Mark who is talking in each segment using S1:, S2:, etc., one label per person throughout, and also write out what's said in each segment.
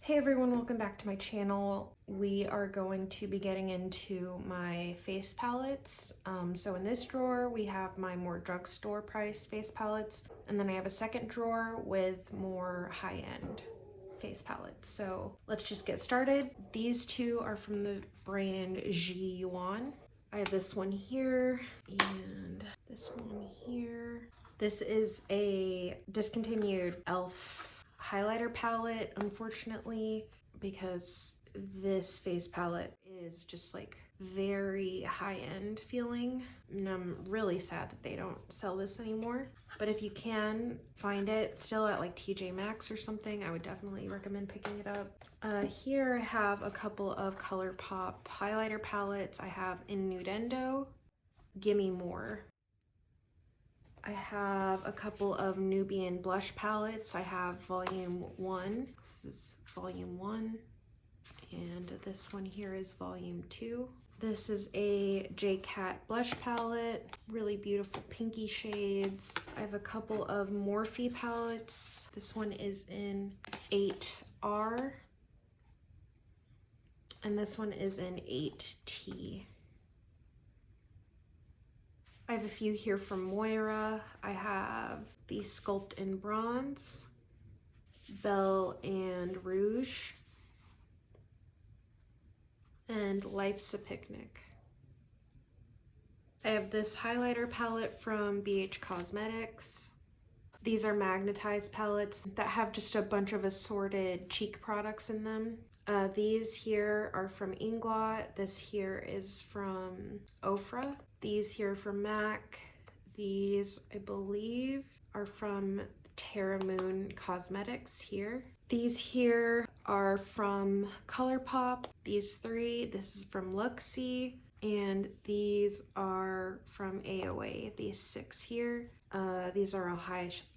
S1: Hey everyone, welcome back to my channel. We are going to be getting into my face palettes. So in this drawer, we have my more drugstore price face palettes. And then I have a second drawer with more high-end face palettes. So let's just get started. These two are from the brand Ji Yuan. I have this one here and this one here. This is a discontinued e.l.f. highlighter palette, unfortunately, because this face palette is just like very high-end feeling, and I'm really sad that they don't sell this anymore. But if you can find it still at like TJ Maxx or something, I would definitely recommend picking it up. Here I have a couple of ColourPop highlighter palettes. I have Innuendo, Gimme More. I have a couple of Nubian blush palettes. I have volume 1. This is volume 1. And this one here is volume 2. This is a J-Cat blush palette. Really beautiful pinky shades. I have a couple of Morphe palettes. This one is in 8R. And this one is in 8T. I have a few here from Moira. I have the Sculpt in Bronze, Belle and Rouge, and Life's a Picnic. I have this highlighter palette from BH Cosmetics. These are magnetized palettes that have just a bunch of assorted cheek products in them. These here are from Inglot. This here is from Ofra. These here are from MAC. These, I believe, are from Terra Moon Cosmetics here. These here are from ColourPop. These three, this is from Luxie. And these are from AOA, these 6 here. These are all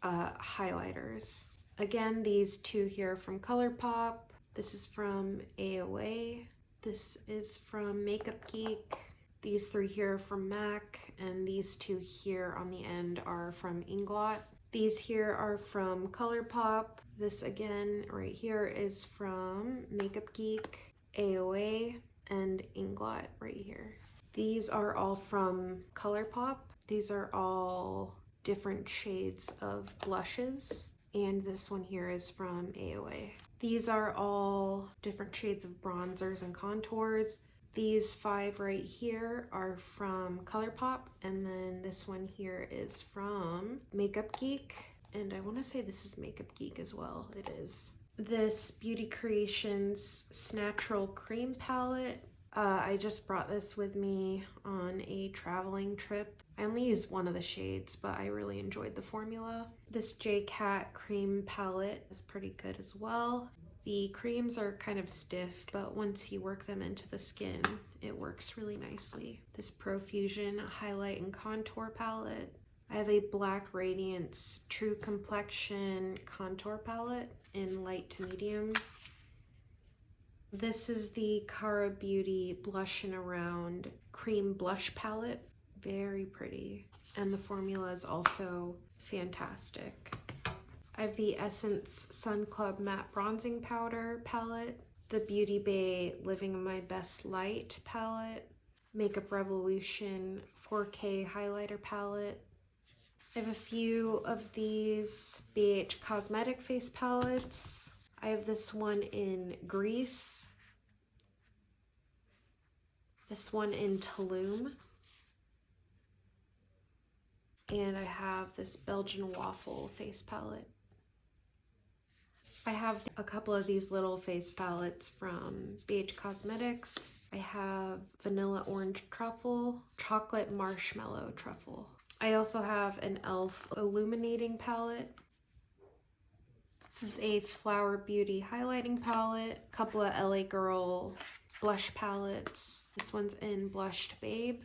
S1: highlighters. Again, these 2 here from ColourPop. This is from AOA. This is from Makeup Geek. These 3 here are from MAC, and these 2 here on the end are from Inglot. These here are from ColourPop. This again right here is from Makeup Geek, AOA, and Inglot right here. These are all from ColourPop. These are all different shades of blushes, and this one here is from AOA. These are all different shades of bronzers and contours. These 5 right here are from ColourPop, and then this one here is from Makeup Geek, and I want to say this is Makeup Geek as well. It is. This Beauty Creations Snatchral Cream Palette. I just brought this with me on a traveling trip. I only used one of the shades, but I really enjoyed the formula. This J-Cat Cream Palette is pretty good as well. The creams are kind of stiff, but once you work them into the skin, it works really nicely. This Profusion Highlight and Contour Palette. I have a Black Radiance True Complexion Contour Palette in light to medium. This is the Cara Beauty Blush and Around Cream Blush Palette. Very pretty. And the formula is also fantastic. I have the Essence Sun Club Matte Bronzing Powder Palette, the Beauty Bay Living My Best Light Palette, Makeup Revolution 4K Highlighter Palette. I have a few of these BH Cosmetic face palettes. I have this one in Grease, this one in Tulum, and I have this Belgian Waffle face palette. I have a couple of these little face palettes from BH Cosmetics. I have Vanilla Orange Truffle, Chocolate Marshmallow Truffle. I also have an e.l.f. Illuminating Palette. This is a Flower Beauty Highlighting Palette, a couple of LA Girl blush palettes. This one's in Blushed Babe.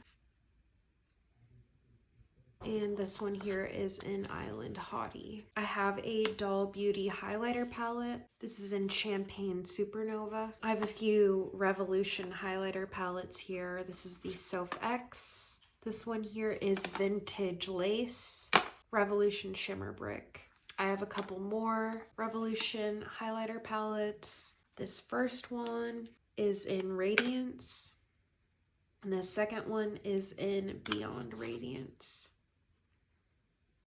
S1: And this one here is in Island Hottie. I have a Doll Beauty highlighter palette. This is in Champagne Supernova. I have a few Revolution highlighter palettes here. This is the Soph X. This one here is Vintage Lace, Revolution Shimmer Brick. I have a couple more Revolution highlighter palettes. This first one is in Radiance, and the second one is in Beyond Radiance.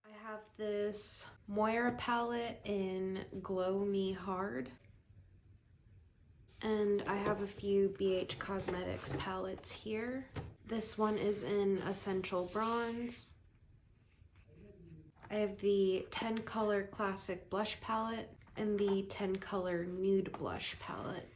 S1: I have this Moira palette in Glow Me Hard, and I have a few BH Cosmetics palettes here. This one is in Essential Bronze. I have the 10 Color Classic Blush Palette and the 10 Color Nude Blush Palette.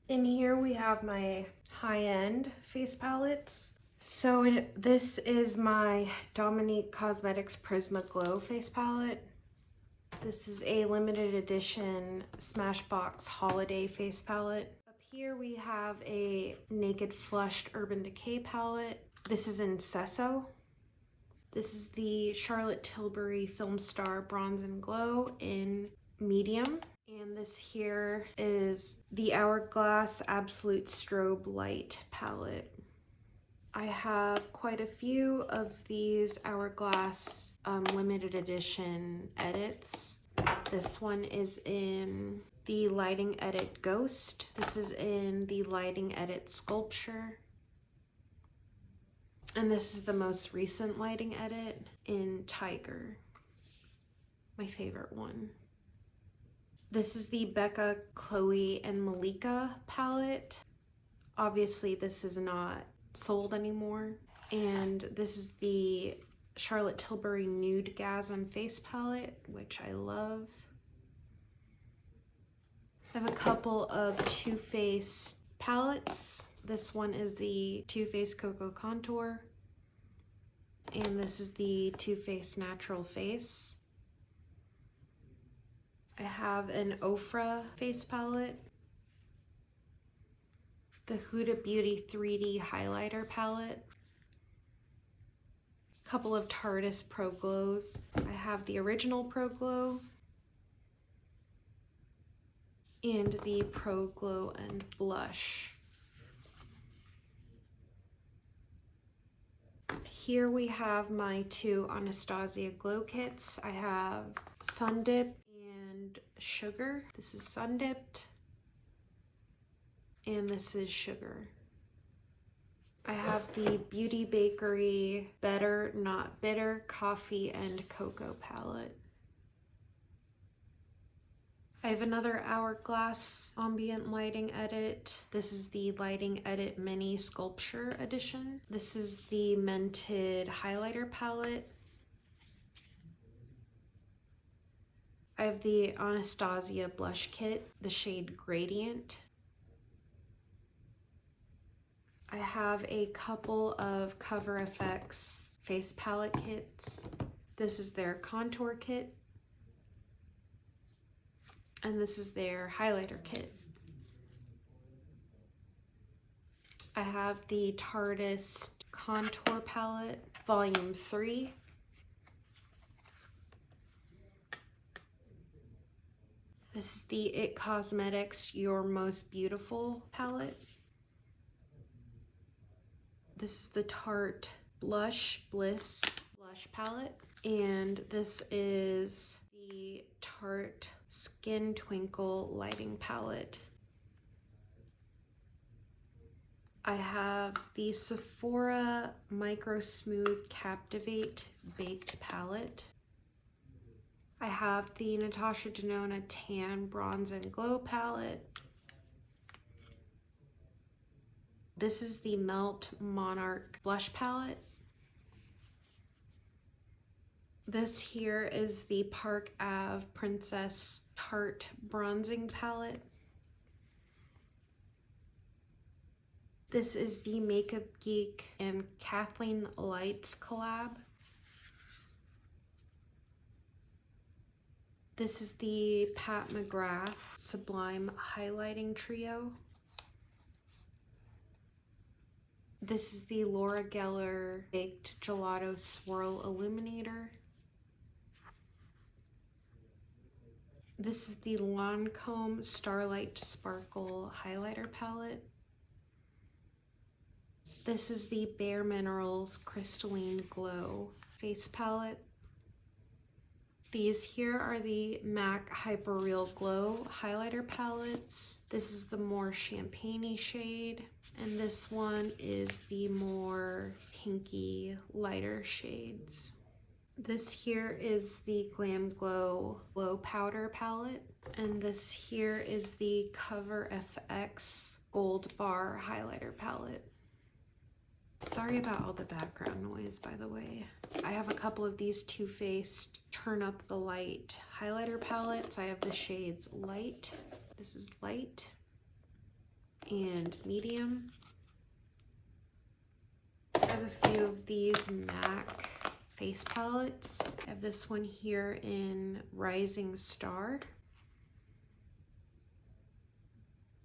S1: In here we have my high-end face palettes. So this is my Dominique Cosmetics Prisma Glow face palette. This is a limited edition Smashbox Holiday face palette. Up here we have a Naked Flushed Urban Decay palette. This is in Sesso. This is the Charlotte Tilbury Film Star Bronze and Glow in medium. And this here is the Hourglass Absolute Strobe Light palette. I have quite a few of these Hourglass limited edition edits. This one is in the Lighting Edit Ghost. This is in the Lighting Edit Sculpture. And this is the most recent lighting edit in Tiger, my favorite one. This is the Becca, Chloe, and Malika palette. Obviously, this is not sold anymore. And this is the Charlotte Tilbury Nude Gasm face palette, which I love. I have a couple of Too Faced palettes. This one is the Too Faced Cocoa Contour, and this is the Too Faced Natural Face. I have an Ofra face palette, the Huda Beauty 3D highlighter palette, a couple of Tardis Pro Glows. I have the original Pro Glow and the Pro Glow and Blush. Here we have my two Anastasia Glow Kits. I have Sun Dip and Sugar. This is Sun Dipped, and this is Sugar. I have the Beauty Bakery Better Not Bitter Coffee and Cocoa palette. I have another Hourglass ambient lighting edit. This is the Lighting Edit Mini Sculpture Edition. This is the Mented highlighter palette. I have the Anastasia blush kit, the shade Gradient. I have a couple of Cover FX face palette kits. This is their contour kit, and this is their highlighter kit. I have the Tardis Contour Palette, Volume 3. This is the It Cosmetics Your Most Beautiful palette. This is the Tarte Blush Bliss Blush palette. And this is the Tarte Skin Twinkle Lighting palette. I have the Sephora Micro Smooth Captivate Baked palette. I have the Natasha Denona Tan Bronze and Glow palette. This is the Melt Monarch Blush palette. This here is the Park Ave Princess Tarte Bronzing palette. This is the Makeup Geek and Kathleen Lights collab. This is the Pat McGrath Sublime Highlighting Trio. This is the Laura Geller Baked Gelato Swirl Illuminator. This is the Lancome Starlight Sparkle Highlighter Palette. This is the Bare Minerals Crystalline Glow Face Palette. These here are the MAC Hyper Real Glow highlighter palettes. This is the more champagne-y shade, and this one is the more pinky, lighter shades. This here is the Glam Glow Glow Powder palette, and this here is the Cover FX Gold Bar highlighter palette. Sorry about all the background noise, by the way. I have a couple of these Too Faced Turn Up the Light highlighter palettes. I have the shades Light. This is Light and Medium. I have a few of these MAC face palettes. I have this one here in Rising Star.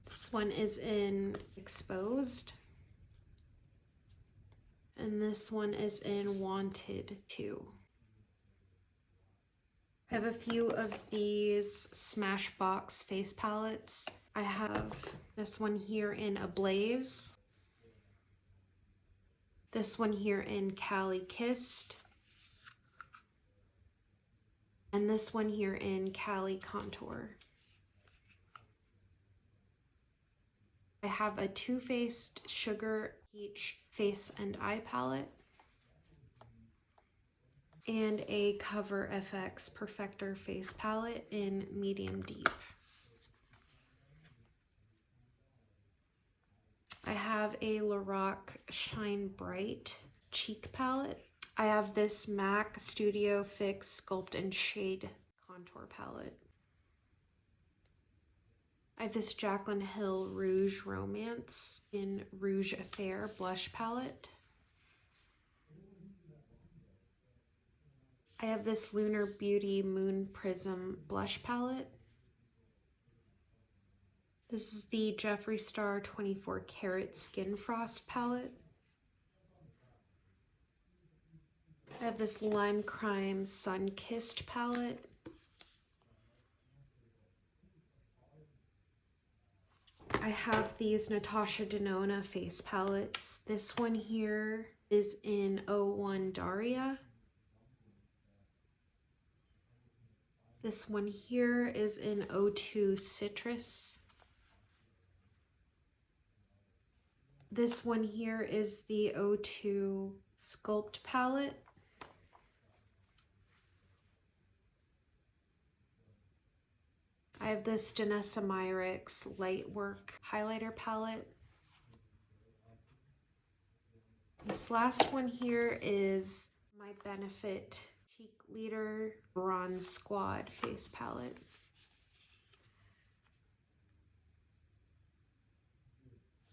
S1: This one is in Exposed. And this one is in Wanted 2. I have a few of these Smashbox face palettes. I have this one here in Ablaze. This one here in Cali Kissed. And this one here in Cali Contour. I have a Too Faced Sugar Peach face and eye palette and a Cover FX Perfector face palette in Medium Deep. I have a Lorac Shine Bright cheek palette. I have this MAC Studio Fix Sculpt and Shade contour palette. I have this Jaclyn Hill Rouge Romance in Rouge Affair blush palette. I have this Lunar Beauty Moon Prism blush palette. This is the Jeffree Star 24 Karat Skin Frost palette. I have this Lime Crime Sun Kissed palette. I have these Natasha Denona face palettes. This one here is in 01 Daria. This one here is in 02 Citrus. This one here is the 02 Sculpt palette. I have this Danessa Myricks Lightwork highlighter palette. This last one here is my Benefit Cheek Leader Bronze Squad face palette.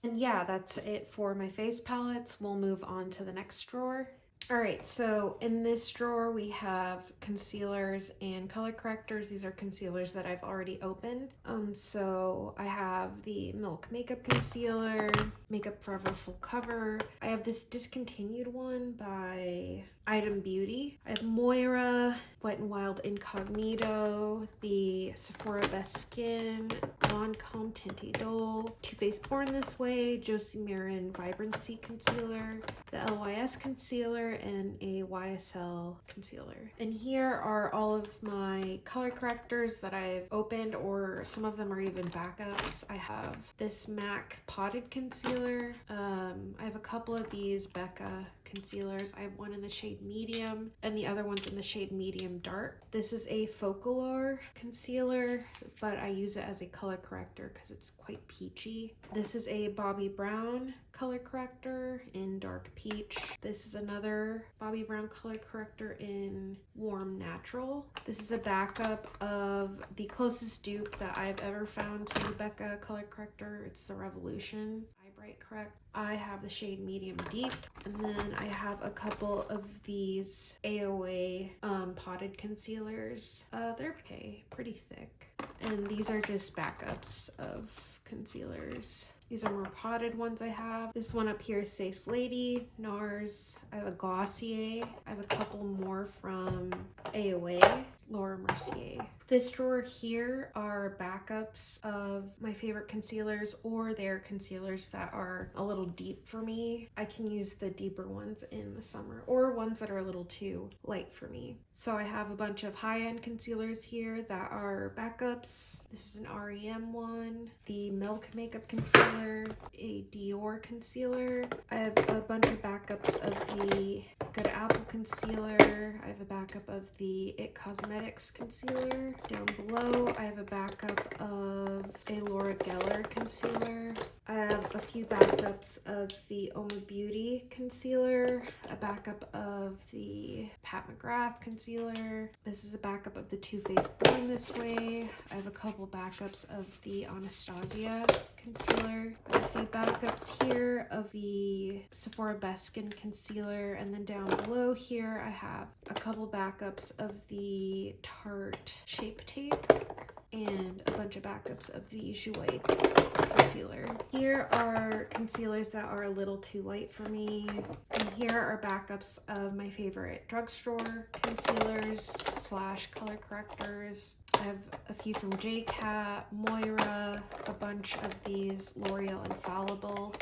S1: And yeah, that's it for my face palettes. We'll move on to the next drawer. All right, so in this drawer we have concealers and color correctors. These are concealers that I've already opened. So I have the Milk Makeup Concealer, Makeup Forever Full Cover. I have this discontinued one by Item Beauty. I have Moira, Wet n Wild Incognito, the Sephora Best Skin, Lancome Tinty Dole, Too Faced Born This Way, Josie Maran Vibrancy Concealer, the LYS Concealer, and a YSL Concealer. And here are all of my color correctors that I've opened, or some of them are even backups. I have this MAC Potted Concealer. I have a couple of these Becca concealers. I have one in the shade Medium and the other one's in the shade Medium Dark. This is a Focalure concealer, but I use it as a color corrector because it's quite peachy. This is a Bobbi Brown color corrector in Dark Peach. This is another Bobbi Brown color corrector in Warm Natural. This is a backup of the closest dupe that I've ever found to the Becca color corrector. It's the Revolution Eye Bright Correct. I have the shade Medium Deep, and then I have a couple of these AOA potted concealers. They're okay, pretty thick. And these are just backups of concealers. These are more potted ones I have. This one up here is Sace Lady, NARS. I have a Glossier. I have a couple more from AOA, Laura Mercier. This drawer here are backups of my favorite concealers, or they're concealers that are a little deep for me. I can use the deeper ones in the summer, or ones that are a little too light for me. So I have a bunch of high-end concealers here that are backups. This is an REM one, the Milk Makeup Concealer, a Dior concealer. I have a bunch of backups of the Good Apple concealer. I have a backup of the It Cosmetics concealer. Down below, I have a backup of a Laura Geller concealer. I have a few backups of the Oma Beauty concealer, a backup of the Pat McGrath concealer. This is a backup of the Too Faced Born This Way. I have a couple backups of the Anastasia concealer. I have a few backups here of the Sephora Best Skin concealer, and then down below here I have a couple backups of the Tarte Shape Tape and a bunch of backups of the Jouer concealer. Here are concealers that are a little too light for me, and here are backups of my favorite drugstore concealers / color correctors. I have a few from JCat, Moira, a bunch of these L'Oreal Infallible.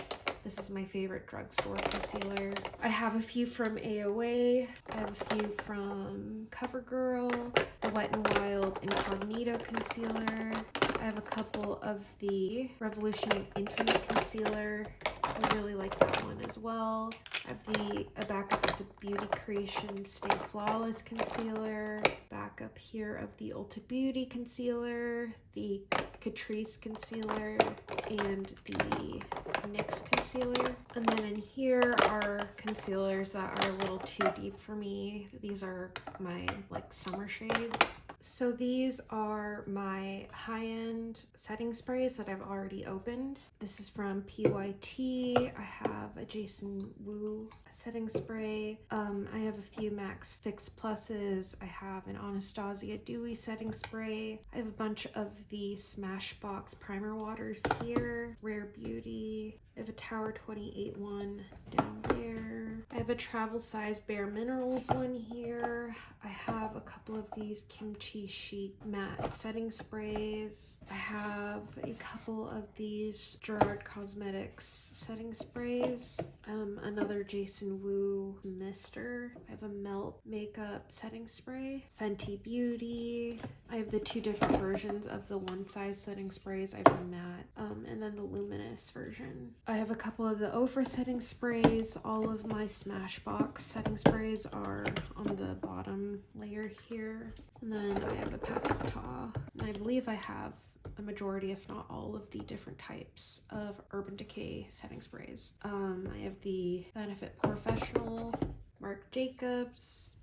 S1: This is my favorite drugstore concealer. I have a few from AOA. I have a few from CoverGirl, the Wet n Wild Incognito concealer. I have a couple of the Revolution Infinite concealer. I really like that one as well. I have a backup of the Beauty Creation Stay Flawless concealer. Backup here of the Ulta Beauty concealer, the Catrice concealer, and the NYX concealer. And then in here are concealers that are a little too deep for me. These are my summer shades. So these are my high-end setting sprays that I've already opened. This is from PYT. I have a Jason Wu setting spray. I have a few Max Fix Pluses. I have an Anastasia Dewy setting spray. I have a bunch of the Smashbox primer waters here. Rare Beauty. I have a Tower 28 one down there. I have a travel size Bare Minerals one here. I have a couple of these Kimchi Chic matte setting sprays. I have a couple of these Gerard Cosmetics setting sprays. Another Jason Wu mister. I have a Melt makeup setting spray. Fenty Beauty. I have the two different versions of the one size setting sprays. I have the matte and then the luminous version. I have a couple of the Ofra setting sprays. All of my Smashbox setting sprays are on the bottom layer here. And then I have a Pat McGrath. And I believe I have a majority, if not all, of the different types of Urban Decay setting sprays. I have the Benefit Professional, Marc Jacobs,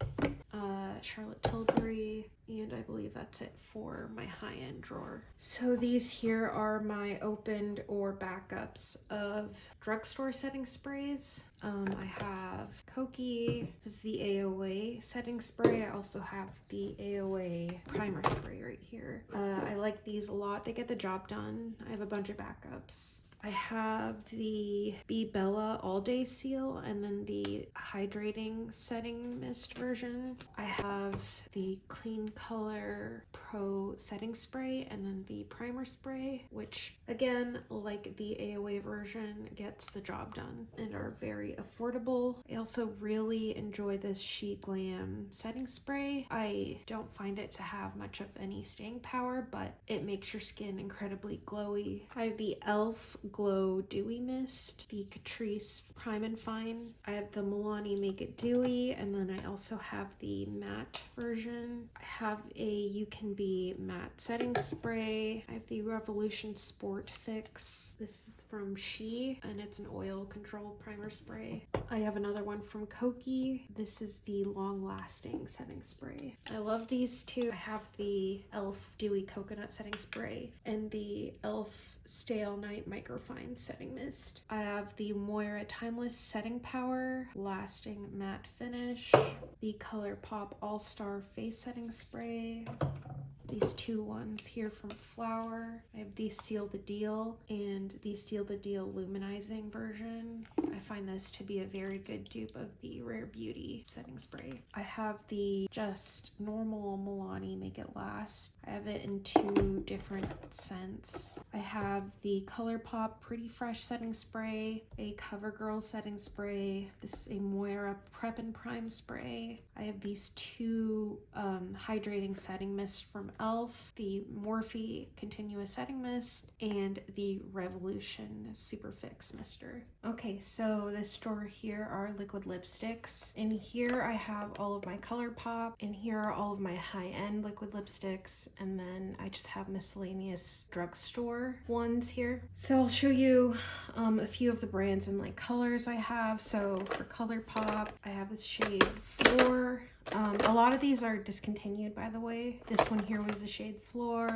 S1: Charlotte Tilbury, and I believe that's it for my high-end drawer. So these here are my opened or backups of drugstore setting sprays. I have Koki. This is the AOA setting spray. I also have the AOA primer spray right here. I like these a lot. They get the job done. I have a bunch of backups. I have the Be Bella All Day Seal and then the Hydrating Setting Mist version. I have the Clean Color Pro Setting Spray and then the Primer Spray, which again, like the AOA version, gets the job done and are very affordable. I also really enjoy this She Glam setting spray. I don't find it to have much of any staying power, but it makes your skin incredibly glowy. I have the e.l.f. Glow Dewy Mist, the Catrice Prime and Fine. I have the Milani Make It Dewy, and then I also have the matte version. I have a You Can Be matte setting spray. I have the Revolution Sport Fix. This is from She, and it's an oil control primer spray. I have another one from Koki. This is the Long Lasting setting spray. I love these two. I have the e.l.f. Dewy Coconut setting spray and the e.l.f. Stay All Night Microfine Setting Mist. I have the Moira Timeless Setting Power Lasting Matte Finish, the ColourPop All-Star Face Setting Spray, these two ones here from Flower. I have the Seal the Deal and the Seal the Deal Luminizing version. I find this to be a very good dupe of the Rare Beauty setting spray. I have the just normal Milani Make It Last. I have it in two different scents. I have the ColourPop Pretty Fresh setting spray, a CoverGirl setting spray. This is a Moira Prep and Prime spray. I have these two hydrating setting mists from e.l.f., the Morphe Continuous Setting Mist, and the Revolution Super Fix Mister. Okay, so this drawer here are liquid lipsticks. In here I have all of my ColourPop, and here are all of my high-end liquid lipsticks, and then I just have miscellaneous drugstore ones here. So I'll show you a few of the brands and like colors I have. So for ColourPop, I have this shade 4. A lot of these are discontinued, by the way. This one here was the shade Floor.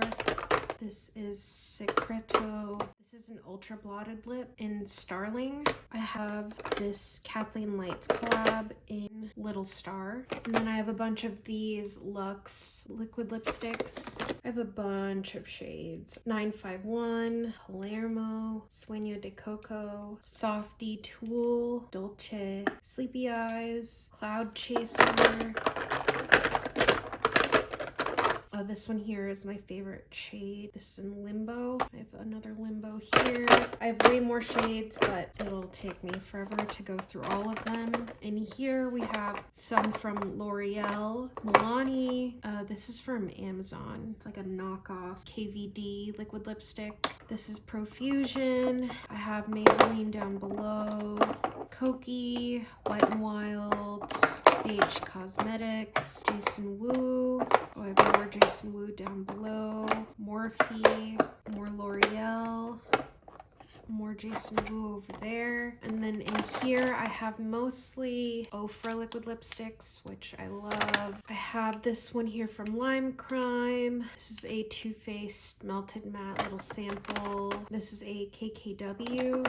S1: This is Secreto. This is an ultra blotted lip in Starling. I have this Kathleen Lights collab in Little Star. And then I have a bunch of these Luxe liquid lipsticks. I have a bunch of shades. 951, Palermo, Sueño de Coco, Softy Tool, Dolce, Sleepy Eyes, Cloud Chaser. This one here is my favorite shade. This is in Limbo. I have another Limbo here. I have way more shades, but it'll take me forever to go through all of them. And here we have some from L'Oreal, Milani. This is from Amazon. It's like a knockoff KVD liquid lipstick. This is Profusion. I have Maybelline down below, Koki, Wet n Wild, BH Cosmetics, Jason Wu. Oh, I have more Jason Wu down below, Morphe, more L'Oreal, more Jason Wu over there. And then in here I have mostly Ofra liquid lipsticks, which I love. I have this one here from Lime Crime. This is a Too Faced Melted Matte little sample. This is a KKW.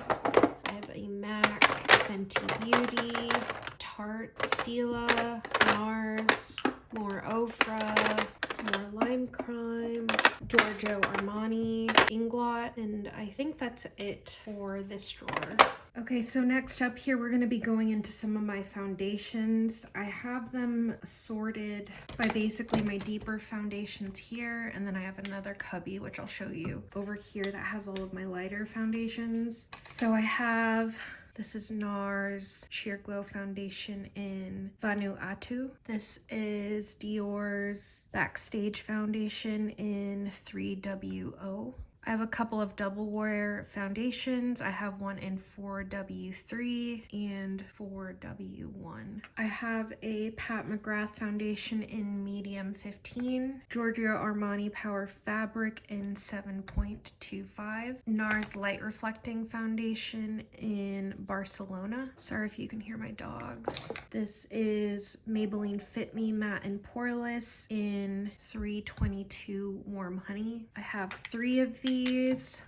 S1: I have a MAC, Fenty Beauty, Tarte, Stila, NARS, more Ofra, more Lime Crime, Giorgio Armani, Inglot, and I think that's it for this drawer. Okay, so next up here, we're gonna be going into some of my foundations. I have them sorted by basically my deeper foundations here, and then I have another cubby, which I'll show you over here, that has all of my lighter foundations. So I have, this is NARS Sheer Glow Foundation in Vanuatu. This is Dior's Backstage Foundation in 3WO. I have a couple of double wear foundations. I have one in 4W3 and 4W1. I have a Pat McGrath foundation in medium 15, Giorgio Armani Power Fabric in 7.25, NARS Light Reflecting Foundation in Barcelona. Sorry if you can hear my dogs. This is Maybelline Fit Me Matte and Poreless in 322 Warm Honey. I have 3 of these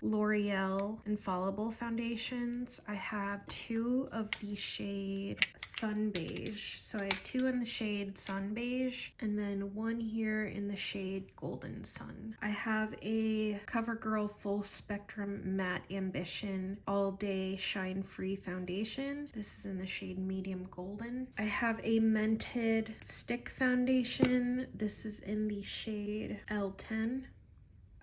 S1: L'Oreal Infallible foundations. I have 2 of the shade Sun Beige. So I have 2 in the shade Sun Beige and then 1 here in the shade Golden Sun. I have a CoverGirl Full Spectrum Matte Ambition All Day Shine Free foundation. This is in the shade Medium Golden. I have a Mented Stick foundation. This is in the shade L10.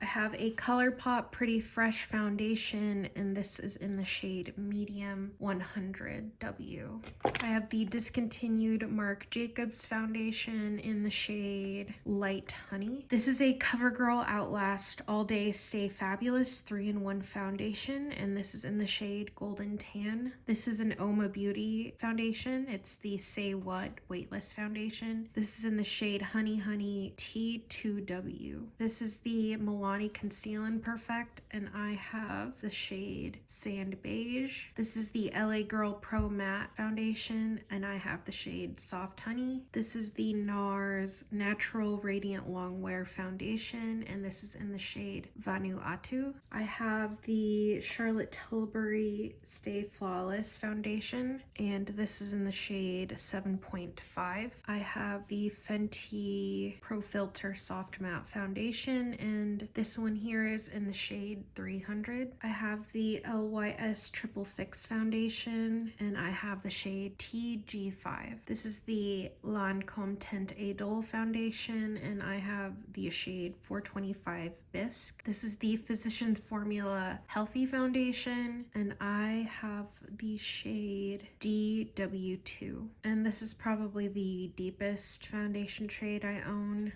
S1: I have a ColourPop Pretty Fresh foundation, and this is in the shade Medium 100W. I have the discontinued Marc Jacobs foundation in the shade Light Honey. This is a CoverGirl Outlast All Day Stay Fabulous 3-in-1 foundation, and this is in the shade Golden Tan. This is an Oma Beauty foundation. It's the Say What Weightless foundation. This is in the shade Honey Honey T2W. This is the Milani Milani Conceal and Perfect, and I have the shade Sand Beige. This is the LA Girl Pro Matte Foundation, and I have the shade Soft Honey. This is the NARS Natural Radiant Longwear Foundation, and this is in the shade Vanuatu. I have the Charlotte Tilbury Stay Flawless Foundation, and this is in the shade 7.5. I have the Fenty Pro Filter Soft Matte Foundation, and this one here is in the shade 300. I have the LYS Triple Fix Foundation, and I have the shade TG5. This is the Lancome Tint Idole Foundation, and I have the shade 425 Bisque. This is the Physicians Formula Healthy Foundation, and I have the shade DW2. And this is probably the deepest foundation shade I own.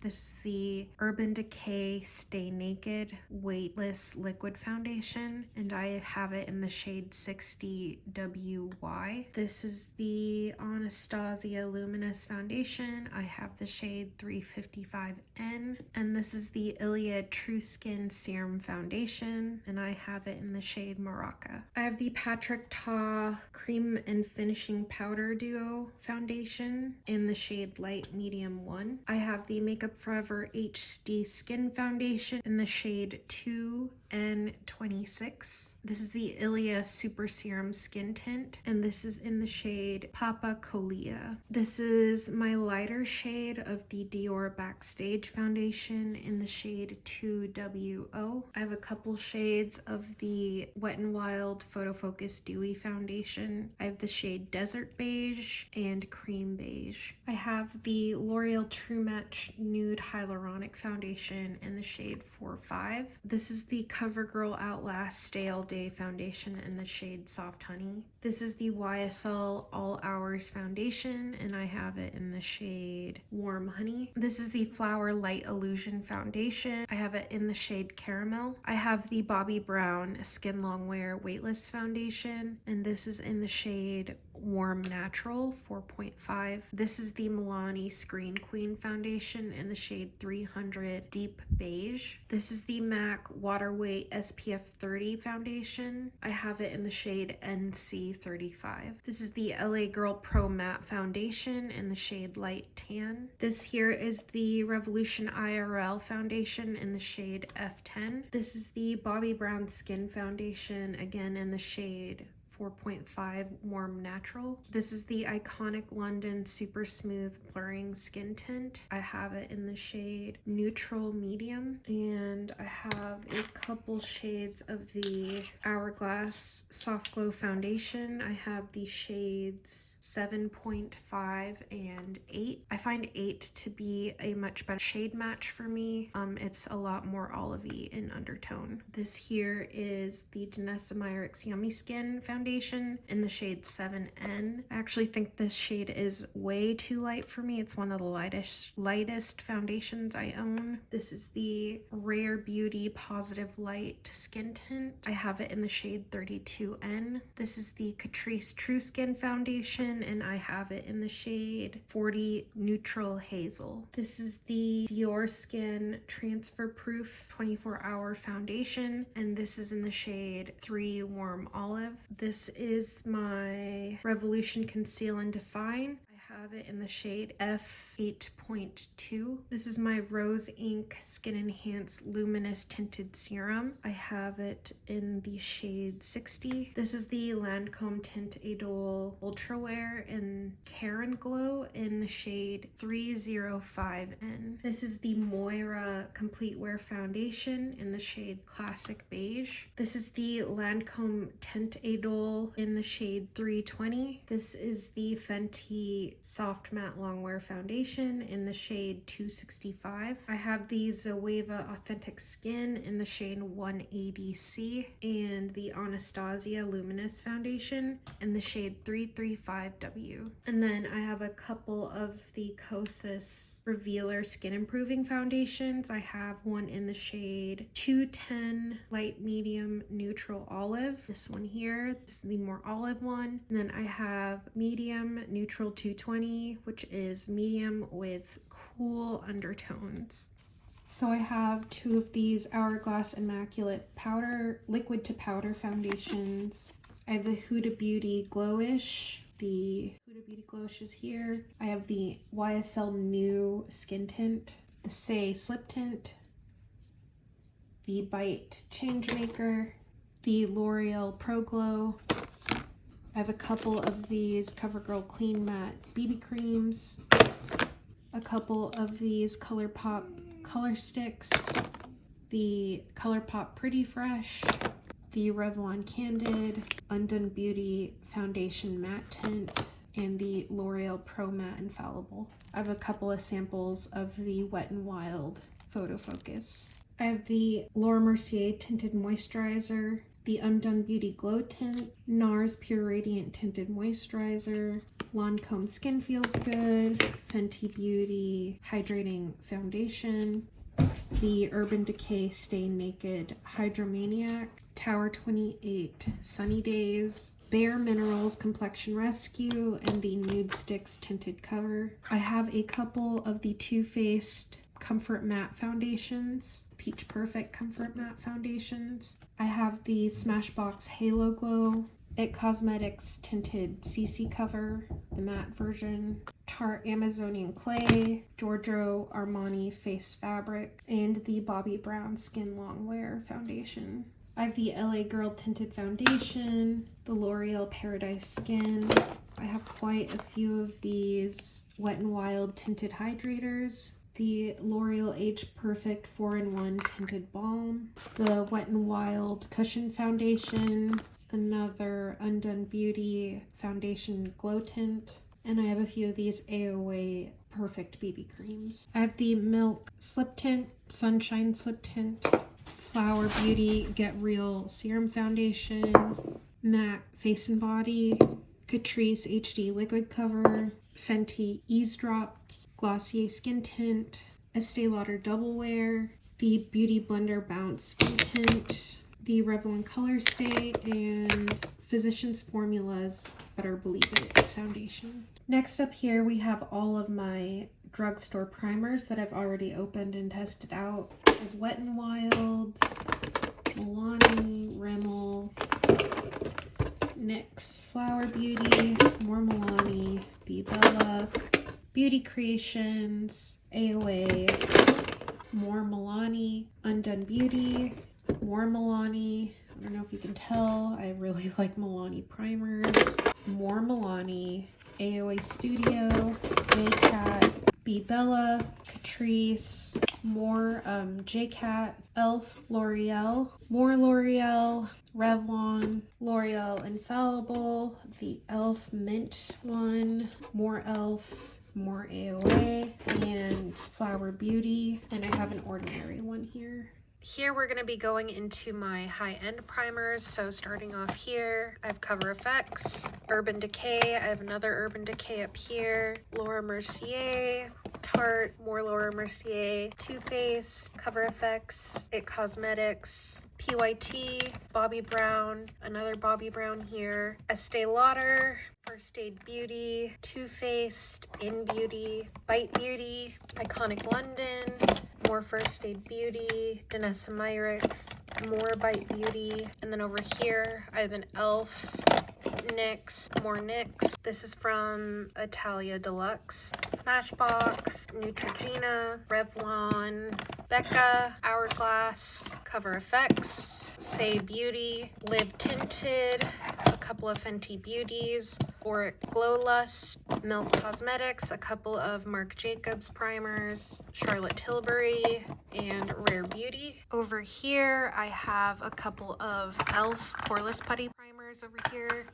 S1: This is the Urban Decay Stay Naked Weightless Liquid Foundation, and I have it in the shade 60WY. This is the Anastasia Luminous Foundation. I have the shade 355N, and this is the Iliad True Skin Serum Foundation, and I have it in the shade Maraca. I have the Patrick Ta Cream and Finishing Powder Duo Foundation in the shade Light Medium 1. I have the Makeup Forever HD Skin Foundation in the shade 2N26. This is the Ilia Super Serum Skin Tint, and this is in the shade Papa Colia. This is my lighter shade of the Dior Backstage Foundation in the shade 2WO. I have a couple shades of the Wet n Wild Photo Focus Dewy Foundation. I have the shade Desert Beige and Cream Beige. I have the L'Oreal True Match Nude Hyaluronic Foundation in the shade 45. This is the CoverGirl Outlast Stay All Day Foundation in the shade Soft Honey. This is the YSL All Hours Foundation, and I have it in the shade Warm Honey. This is the Flower Light Illusion Foundation. I have it in the shade Caramel. I have the Bobbi Brown Skin Longwear Weightless Foundation, and this is in the shade Warm Natural 4.5. This is the Milani Screen Queen Foundation in the shade 300 Deep Beige. This is the MAC Water Weight SPF 30 Foundation. I have it in the shade NC35. This is the LA Girl Pro Matte Foundation in the shade Light Tan. This here is the Revolution IRL Foundation in the shade F10. This is the Bobbi Brown Skin Foundation, again in the shade 4.5 Warm Natural. This is the Iconic London Super Smooth Blurring Skin Tint. I have it in the shade Neutral Medium, and I have a couple shades of the Hourglass Soft Glow Foundation. I have the shades 7.5 and 8. I find 8 to be a much better shade match for me. It's a lot more olivey in undertone. This here is the Danessa Myricks Yummy Skin Foundation in the shade 7N. I actually think this shade is way too light for me. It's one of the lightest foundations I own. This is the Rare Beauty Positive Light Skin Tint. I have it in the shade 32N. This is the Catrice True Skin Foundation, and I have it in the shade 40 Neutral Hazel. This is the Dior Skin Transfer Proof 24-Hour Foundation, and this is in the shade 3 Warm Olive. This is my Revolution Conceal and Define. I have it in the shade F8.2. This is my Rose Ink Skin Enhance Luminous Tinted Serum. I have it in the shade 60. This is the Lancome Tint Idole Ultra Wear in Karen Glow in the shade 305N. This is the Moira Complete Wear Foundation in the shade Classic Beige. This is the Lancome Tint Idole in the shade 320. This is the Fenty Soft Matte Longwear Foundation in the shade 265. I have the Zoeva Authentic Skin in the shade 180C, and the Anastasia Luminous Foundation in the shade 335W. And then I have a couple of the Kosas Revealer Skin Improving Foundations. I have one in the shade 210 Light Medium Neutral Olive. This one here, this is the more olive one. And then I have Medium Neutral 220, which is medium with cool undertones. So I have two of these Hourglass Immaculate Powder, Liquid to Powder foundations. I have the Huda Beauty Glowish. The Huda Beauty Glowish is here. I have the YSL New Skin Tint, the Say Slip Tint, the Bite Changemaker, the L'Oreal Pro Glow. I have a couple of these CoverGirl Clean Matte BB creams, a couple of these ColourPop color sticks, the ColourPop Pretty Fresh, the Revlon Candid, Undone Beauty Foundation Matte Tint, and the L'Oreal Pro Matte Infallible. I have a couple of samples of the Wet n Wild Photo Focus. I have the Laura Mercier Tinted Moisturizer, the Undone Beauty Glow Tint, NARS Pure Radiant Tinted Moisturizer, Lancome Skin Feels Good, Fenty Beauty Hydrating Foundation, the Urban Decay Stay Naked Hydromaniac, Tower 28 Sunny Days, Bare Minerals Complexion Rescue, and the Nude Sticks Tinted Cover. I have a couple of the Too Faced Comfort Matte Foundations, Peach Perfect Comfort Matte Foundations. I have the Smashbox Halo Glow, It Cosmetics Tinted CC Cover, the matte version, Tarte Amazonian Clay, Giorgio Armani Face Fabric, and the Bobbi Brown Skin Longwear Foundation. I have the LA Girl Tinted Foundation, the L'Oreal Paradise Skin. I have quite a few of these Wet n Wild Tinted Hydrators, the L'Oreal Age Perfect 4-in-1 Tinted Balm, the Wet n Wild Cushion Foundation, another Undone Beauty Foundation Glow Tint, and I have a few of these AOA Perfect BB creams. I have the Milk Slip Tint, Sunshine Slip Tint, Flower Beauty Get Real Serum Foundation, MAC Face and Body, Catrice HD Liquid Cover, Fenty Ease Drops, Glossier Skin Tint, Estee Lauder Double Wear, the Beauty Blender Bounce Skin Tint, the Revlon Color Stay, and Physicians Formula's Better Believe It Foundation. Next up here we have all of my drugstore primers that I've already opened and tested out. I have Wet n Wild, Milani, Rimmel, NYX Flower Beauty, more Milani, Be Bella, Beauty Creations, AOA, more Milani, Undone Beauty, more Milani. I don't know if you can tell, I really like Milani primers. More Milani, AOA Studio, JCat, Be Bella, Catrice, more JCat, Elf, L'Oreal, more L'Oreal, Revlon, L'Oreal Infallible, the Elf Mint one, more Elf, more AOA, and Flower Beauty, and I have an ordinary one here. Here we're going to be going into my high-end primers. So starting off here, I have Cover FX, Urban Decay. I have another Urban Decay up here, Laura Mercier, Tarte, more Laura Mercier, Too Faced, Cover FX, It Cosmetics, PYT, Bobbi Brown, another Bobbi Brown here, Estee Lauder, First Aid Beauty, Too Faced, In Beauty, Bite Beauty, Iconic London, more First Aid Beauty, Danessa Myricks, more Bite Beauty, and then over here I have an Elf, NYX, more NYX. This is from Italia Deluxe, Smashbox, Neutrogena, Revlon, Becca, Hourglass, Cover FX, Say Beauty, Live Tinted, a couple of Fenty Beauties, Auric Glow Lust, Milk Cosmetics, a couple of Marc Jacobs primers, Charlotte Tilbury, and Rare Beauty. Over here I have a couple of Elf Poreless Putty primers over here.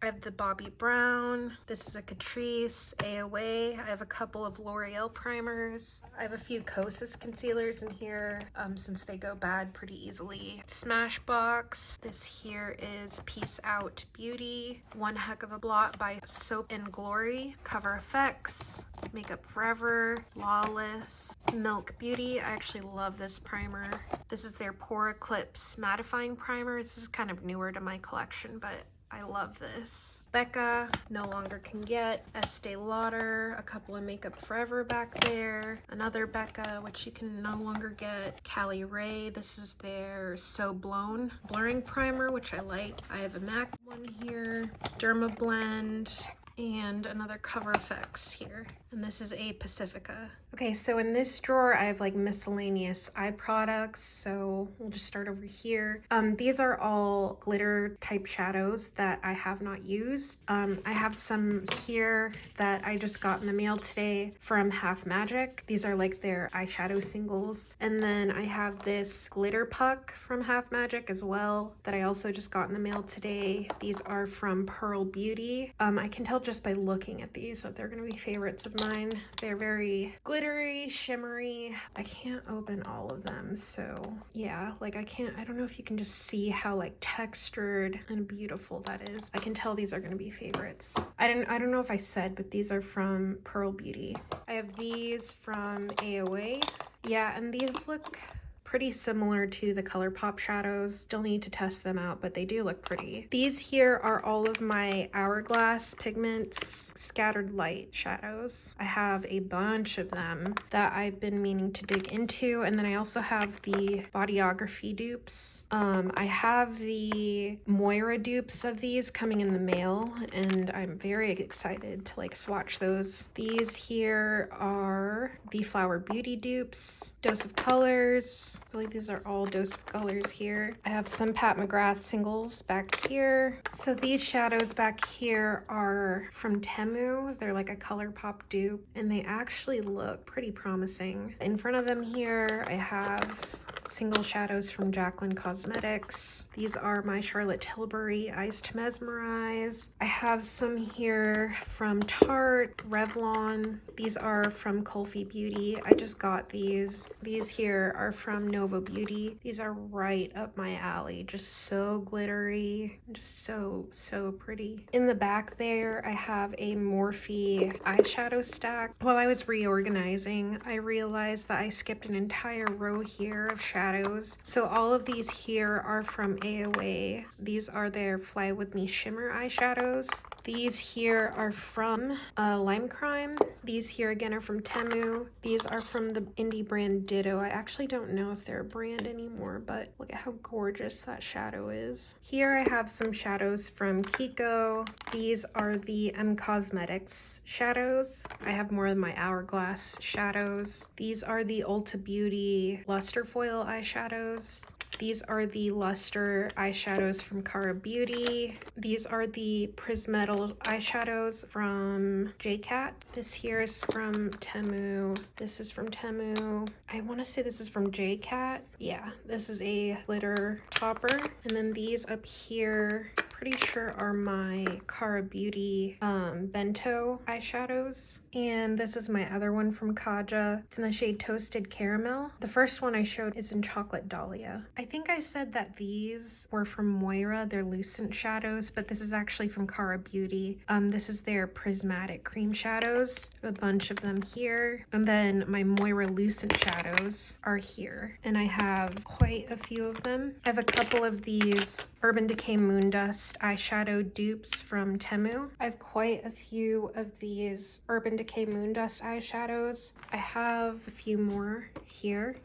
S1: I have the Bobbi Brown. This is a Catrice, AOA. I have a couple of L'Oreal primers. I have a few Kosas concealers in here since they go bad pretty easily. Smashbox. This here is Peace Out Beauty. One Heck of a Blot by Soap and Glory. Cover FX, Makeup Forever, Flawless, Milk Beauty. I actually love this primer. This is their Pore Eclipse Mattifying Primer. This is kind of newer to my collection, but I love this. Becca, no longer can get. Estee Lauder, a couple of Makeup Forever back there. Another Becca, which you can no longer get. Cali Ray, this is their So Blown blurring primer, which I like. I have a MAC one here. Derma Blend, and another Cover FX here. And this is a Pacifica. Okay, so in this drawer, I have like miscellaneous eye products. So we'll just start over here. These are all glitter type shadows that I have not used. I have some here that I just got in the mail today from Half Magic. These are like their eyeshadow singles. And then I have this glitter puck from Half Magic as well that I also just got in the mail today. These are from Pearl Beauty. I can tell just by looking at these that they're gonna be favorites of mine. They're very glittery, shimmery. I can't open all of them, so yeah, like I don't know if you can just see how like textured and beautiful that is. I can tell these are gonna be favorites. I don't know if I said, but these are from Pearl Beauty. I have these from AOA. Yeah, and these look pretty similar to the ColourPop shadows. Still need to test them out, but they do look pretty. These here are all of my Hourglass Pigments Scattered Light shadows. I have a bunch of them that I've been meaning to dig into, and then I also have the Bodyography dupes. I have the Moira dupes of these coming in the mail, and I'm very excited to like swatch those. These here are the Flower Beauty dupes, Dose of Colors. I believe these are all Dose of Colors here. I have some Pat McGrath singles back here. So these shadows back here are from Temu. They're like a ColourPop dupe, and they actually look pretty promising. In front of them here, I have single shadows from Jaclyn Cosmetics. These are my Charlotte Tilbury Eyes to Mesmerize. I have some here from Tarte, Revlon. These are from Kulfi Beauty. I just got these. These here are from Nova Beauty. These are right up my alley. Just so glittery, just so pretty. In the back there, I have a Morphe eyeshadow stack. While I was reorganizing, I realized that I skipped an entire row here of shadows. So all of these here are from AOA. These are their Fly With Me shimmer eyeshadows. These here are from Lime Crime. These here again are from Temu. These are from the indie brand Ditto. I actually don't know if they're a brand anymore, but look at how gorgeous that shadow is. Here I have some shadows from Kiko. These are the M Cosmetics shadows. I have more of my Hourglass shadows. These are the Ulta Beauty Luster Foil eyeshadows. These are the Luster eyeshadows from Cara Beauty. These are the Prismetal eyeshadows from JCat. This here is from Temu. This is from Temu. I want to say this is from JCat. Yeah, this is a glitter topper. And then these up here, pretty sure are my Cara Beauty Bento eyeshadows. And this is my other one from Kaja. It's in the shade Toasted Caramel. The first one I showed is in Chocolate Dahlia. I think I said that these were from Moira. They're Lucent shadows, but this is actually from Cara Beauty. This is their Prismatic Cream shadows. I have a bunch of them here. And then my Moira Lucent shadows are here. And I have quite a few of them. I have a couple of these Urban Decay Moondust eyeshadow dupes from Temu. I have quite a few of these Urban Decay Moondust eyeshadows. I have a few more here.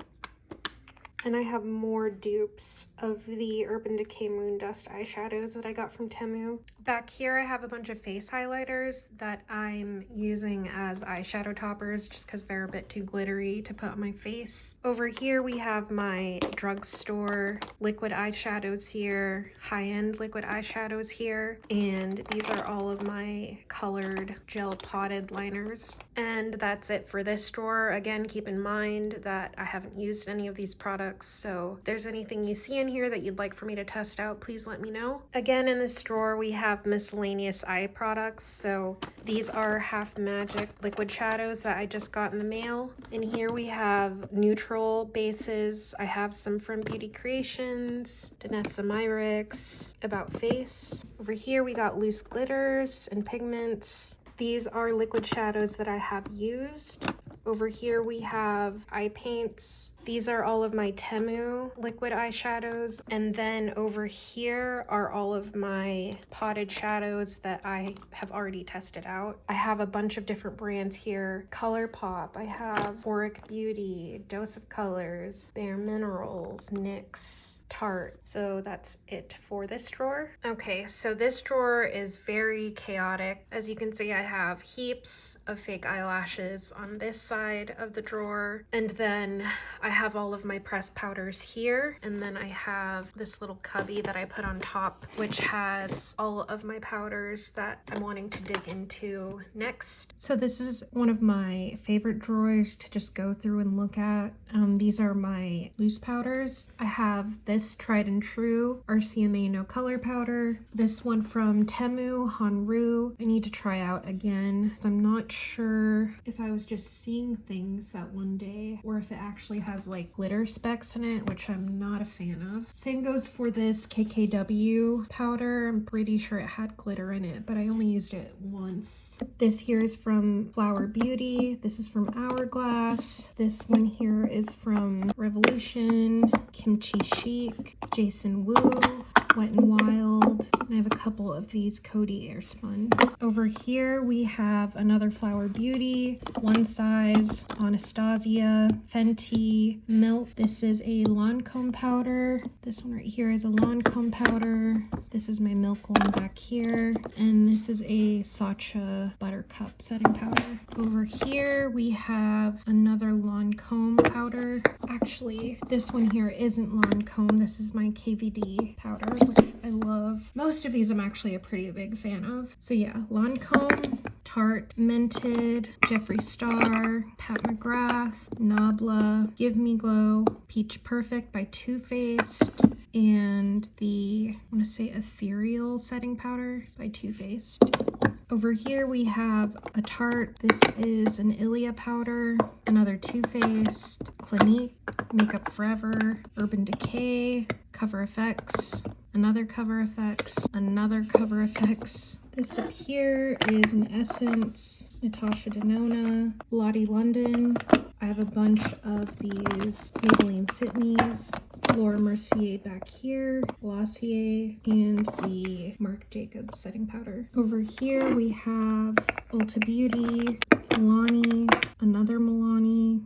S1: And I have more dupes of the Urban Decay Moondust eyeshadows that I got from Temu. Back here I have a bunch of face highlighters that I'm using as eyeshadow toppers just because they're a bit too glittery to put on my face. Over here we have my drugstore liquid eyeshadows here, high-end liquid eyeshadows here, and these are all of my colored gel potted liners. And that's it for this drawer. Again, keep in mind that I haven't used any of these products, so if there's anything you see in here that you'd like for me to test out, please let me know. Again, in this drawer we have miscellaneous eye products. So these are Half Magic liquid shadows that I just got in the mail. And here we have neutral bases. I have some from Beauty Creations, Danessa Myricks, About Face. Over here we got loose glitters and pigments. These are liquid shadows that I have used. Over here we have eye paints. These are all of my Temu liquid eyeshadows. And then over here are all of my potted shadows that I have already tested out. I have a bunch of different brands here. ColourPop, I have Auric Beauty, Dose of Colors, Bare Minerals, NYX, Tarte. So that's it for this drawer. Okay, so this drawer is very chaotic. As you can see, I have heaps of fake eyelashes on this side of the drawer, and then I have all of my pressed powders here, and then I have this little cubby that I put on top, which has all of my powders that I'm wanting to dig into next. So this is one of my favorite drawers to just go through and look at. These are my loose powders. I have this tried and true RCMA no color powder. This one from Temu, Hanru. I need to try out again because I'm not sure if I was just seeing things that one day or if it actually has like glitter specks in it, which I'm not a fan of. Same goes for this KKW powder. I'm pretty sure it had glitter in it, but I only used it once. This here is from Flower Beauty. This is from Hourglass. This one here is from Revolution, Kimchi Chic, Jason Wu, Wet n Wild. And I have a couple of these Coty Airspun. Over here we have another Flower Beauty, One Size, Anastasia, Fenty, Milk. This is a Lancome powder. This one right here is a Lancome powder. This is my Milk one back here. And this is a Sacha Buttercup setting powder. Over here we have another Lancome powder. Actually, this one here isn't Lancome. This is my KVD powder, which I love. Most of these I'm actually a pretty big fan of. So yeah, Lancome, Tarte, Mented, Jeffree Star, Pat McGrath, Nabla, Give Me Glow, Peach Perfect by Too Faced, and the, I want to say Ethereal setting powder by Too Faced. Over here we have a Tarte. This is an Ilia powder, another Too Faced, Clinique, Makeup Forever, Urban Decay, Cover FX, another Cover FX, another Cover FX. This up here is an Essence, Natasha Denona, Lottie London. I have a bunch of these Maybelline Fit Me's, Laura Mercier back here, Glossier, and the Marc Jacobs setting powder. Over here we have Ulta Beauty, Milani, another Milani,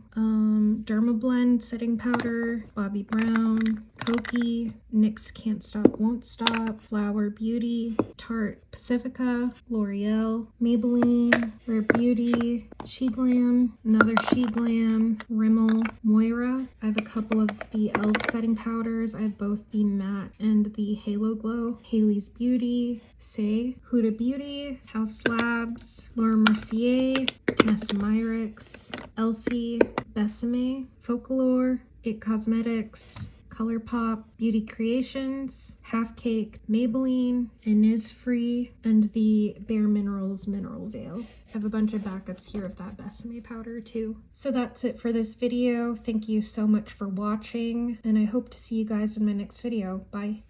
S1: Dermablend setting powder, Bobbi Brown, Kokie, NYX Can't Stop Won't Stop, Flower Beauty, Tarte Pacifica, L'Oreal, Maybelline, Rare Beauty, She Glam, another She Glam, Rimmel, Moira. I have a couple of the e.l.f. setting powders. I have both the matte and the Halo Glow. Hailey's Beauty, Say, Huda Beauty, House Labs, Laura Mercier, Nessa Myricks, Elsie, Besame, Folklore, It Cosmetics, ColourPop, Beauty Creations, Half Cake, Maybelline, Innisfree, and the Bare Minerals Mineral Veil. I have a bunch of backups here of that Besame powder too. So that's it for this video. Thank you so much for watching, and I hope to see you guys in my next video. Bye.